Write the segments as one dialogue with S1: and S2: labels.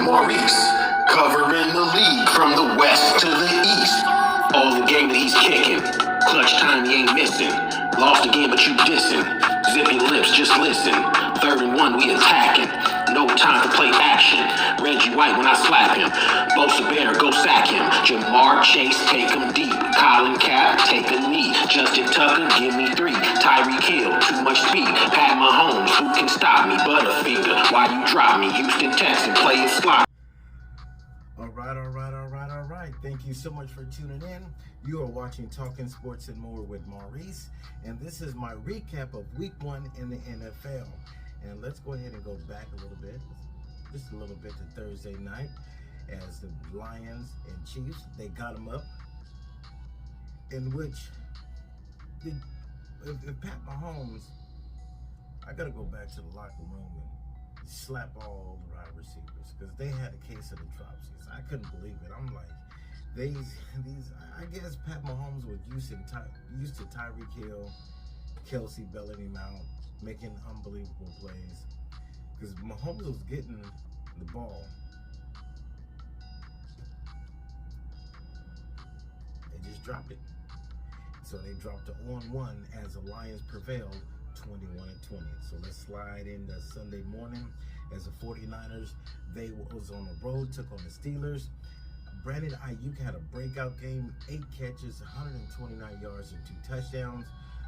S1: Maurice, covering the league from the west to the east. All the game that he's kicking, clutch time he ain't missing. Lost again, but you dissing. Zip your lips, just listen. 3rd and 1, we attacking. No time to play action. Reggie White when I slap him. Bosa Bear, go sack him. Jamar Chase, take him deep. Colin Cap, take a knee. Justin Tucker, give me 3. Tyreek Hill, too much speed. Pat Mahomes, who can stop me? Butterfinger, why you drop me? Houston Texans, play it slot.
S2: All right. Thank you so much for tuning in. You are watching Talking Sports and More with Maurice, and this is my recap of Week 1 in the NFL. And let's go ahead and go back a little bit, just a little bit to Thursday night, as the Lions and Chiefs, they got them up, in which, if Pat Mahomes, I got to go back to the locker room and slap all the wide receivers, because they had a case of the dropsies. I couldn't believe it. I'm like, I guess Pat Mahomes was used to Tyreek Hill, Kelsey belling him out, making unbelievable plays. Because Mahomes was getting the ball. They just dropped it. So they dropped it on 1 as the Lions prevailed 21-20. So let's slide into Sunday morning as the 49ers, they was on the road, took on the Steelers. Brandon Ayuk had a breakout game, 8 catches, 129 yards, and 2 touchdowns.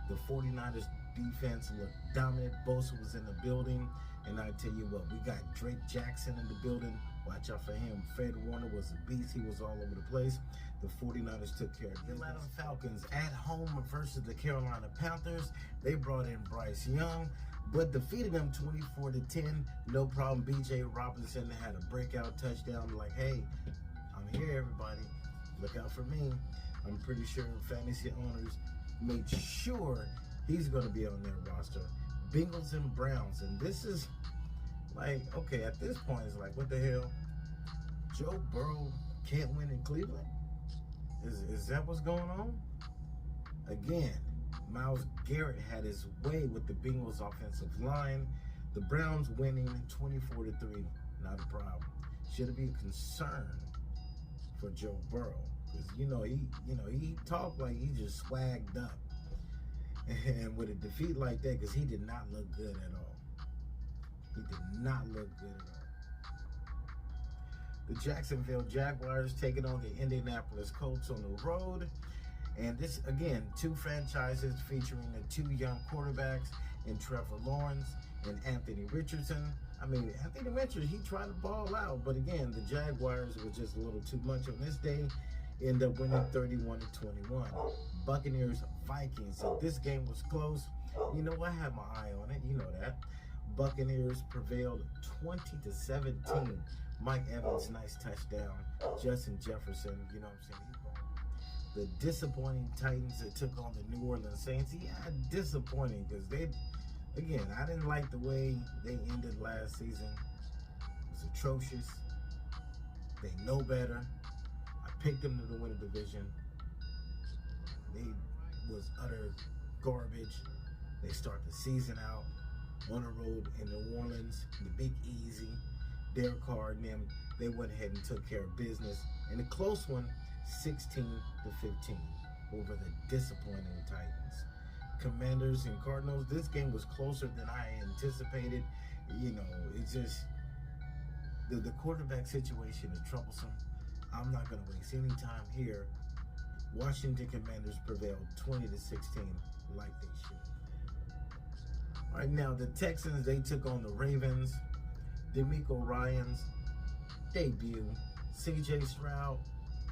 S2: The 49ers defense looked dominant. Bosa was in the building. And I tell you what, we got Drake Jackson in the building. Watch out for him. Fred Warner was a beast. He was all over the place. The 49ers took care of the Atlanta Falcons at home versus the Carolina Panthers. They brought in Bryce Young, but defeated them 24-10. No problem. B.J. Robinson had a breakout touchdown. Like, hey, I'm here, everybody. Look out for me. I'm pretty sure fantasy owners made sure he's going to be on their roster. Bengals and Browns. And this is like, okay, at this point, it's like, what the hell? Joe Burrow can't win in Cleveland? Is that what's going on? Again, Myles Garrett had his way with the Bengals offensive line. The Browns winning 24-3, not a problem. Should it be a concern for Joe Burrow? Because he talked like he just swagged up. And with a defeat like that, because he did not look good at all. He did not look good at all. The Jacksonville Jaguars taking on the Indianapolis Colts on the road. And this, again, 2 franchises featuring the 2 young quarterbacks in Trevor Lawrence and Anthony Richardson. I mean, Anthony Richardson, he tried to ball out. But again, the Jaguars were just a little too much on this day. End up winning 31-21. Buccaneers, Vikings. So this game was close. You know, I had my eye on it. You know that. Buccaneers prevailed 20-17. Mike Evans, nice touchdown. Justin Jefferson, you know what I'm saying? The disappointing Titans that took on the New Orleans Saints. Yeah, disappointing because again, I didn't like the way they ended last season. It was atrocious. They know better. I picked them to win the division. They was utter garbage. They start the season out on the road in New Orleans, the Big Easy. Derek Carr and them, they went ahead and took care of business. In a close one, 16-15 over the disappointing Titans. Commanders and Cardinals, this game was closer than I anticipated. You know, it's just the quarterback situation is troublesome. I'm not going to waste any time here. Washington Commanders prevailed 20-16 like they should. All right, now the Texans, they took on the Ravens. D'Amico Ryans debut. C.J. Stroud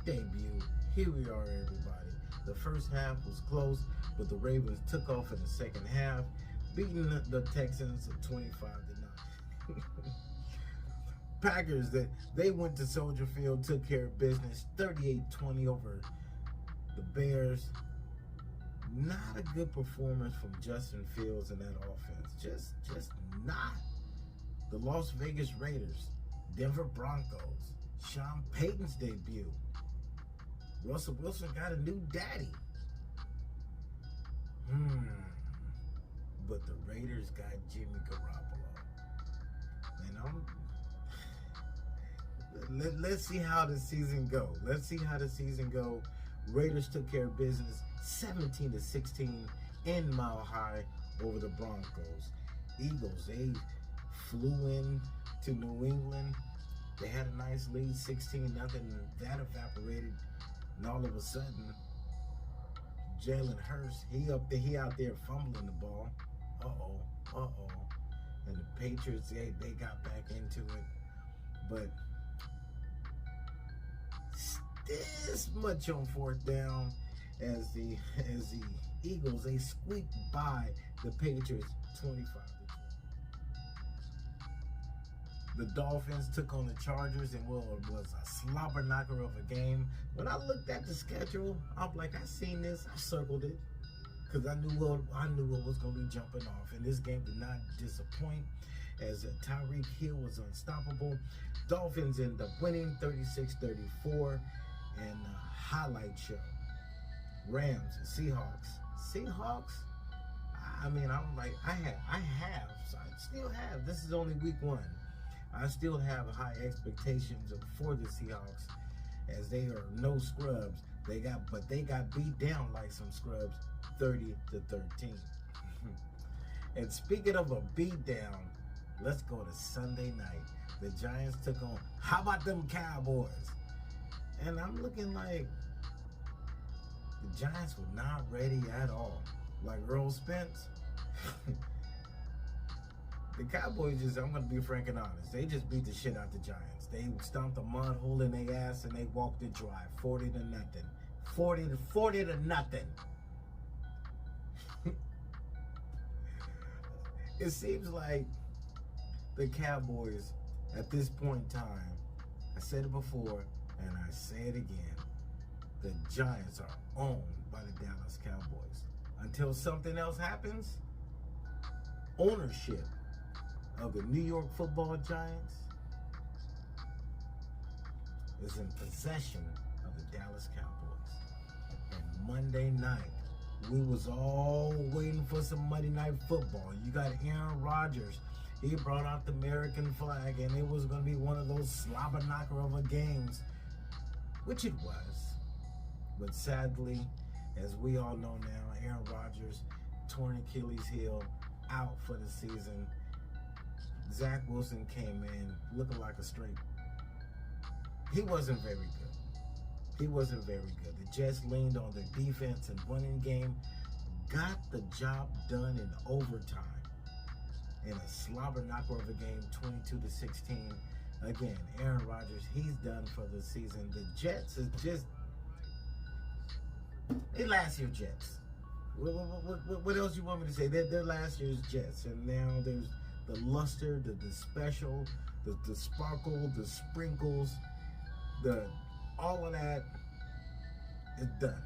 S2: debut. Here we are, everybody. The first half was close, but the Ravens took off in the second half, beating the Texans 25-9. Packers, they went to Soldier Field, took care of business, 38-20 over the Bears. Not a good performance from Justin Fields in that offense. Just not. The Las Vegas Raiders, Denver Broncos, Sean Payton's debut. Russell Wilson got a new daddy. But the Raiders got Jimmy Garoppolo. And let's see how the season go. Let's see how the season go. Raiders took care of business, 17-16 in Mile High over the Broncos. Eagles, they flew in to New England. They had a nice lead, 16-0. That evaporated, and all of a sudden, Jalen Hurts, he out there fumbling the ball. And the Patriots, they got back into it. But this much on fourth down as the Eagles, they squeaked by the Patriots 25-20. The Dolphins took on the Chargers, and well, it was a slobber knocker of a game. When I looked at the schedule, I'm like, I seen this, I circled it, because I knew what was going to be jumping off. And this game did not disappoint, as Tyreek Hill was unstoppable. Dolphins end up winning 36-34, and highlight show. Rams, Seahawks. Seahawks, I mean, I'm like, I still have. This is only week 1. I still have high expectations for the Seahawks, as they are no scrubs. They got beat down like some scrubs, 30-13. And speaking of a beat down, let's go to Sunday night. The Giants took on, how about them Cowboys? And I'm looking like the Giants were not ready at all. Like Earl Spence. The Cowboys just, I'm going to be frank and honest, they just beat the shit out the Giants. They stomped a mud hole in their ass and they walked it dry, 40-0. 40-0. It seems like the Cowboys, at this point in time, I said it before and I say it again, the Giants are owned by the Dallas Cowboys. Until something else happens, ownership of the New York Football Giants is in possession of the Dallas Cowboys. And Monday night, we was all waiting for some Monday Night Football. You got Aaron Rodgers. He brought out the American flag, and it was going to be one of those slobber knocker of a games, which it was. But sadly, as we all know now, Aaron Rodgers, torn Achilles heel, out for the season. Zach Wilson came in looking like a straight. He wasn't very good. The Jets leaned on their defense and running game, got the job done in overtime. In a slobber knocker of a game, 22-16. Again, Aaron Rodgers, he's done for the season. The Jets is just, they last year Jets. What else you want me to say? They're last year's Jets, and now there's the luster, the special, the sparkle, the sprinkles, all of that is done.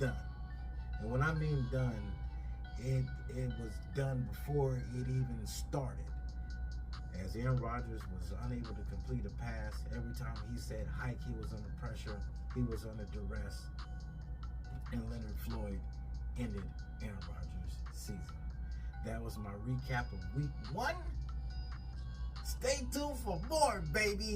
S2: And when I mean done, it was done before it even started. As Aaron Rodgers was unable to complete a pass, every time he said hike, he was under pressure, he was under duress, and Leonard Floyd ended Aaron Rodgers' season. That was my recap of week 1. Stay tuned for more, baby.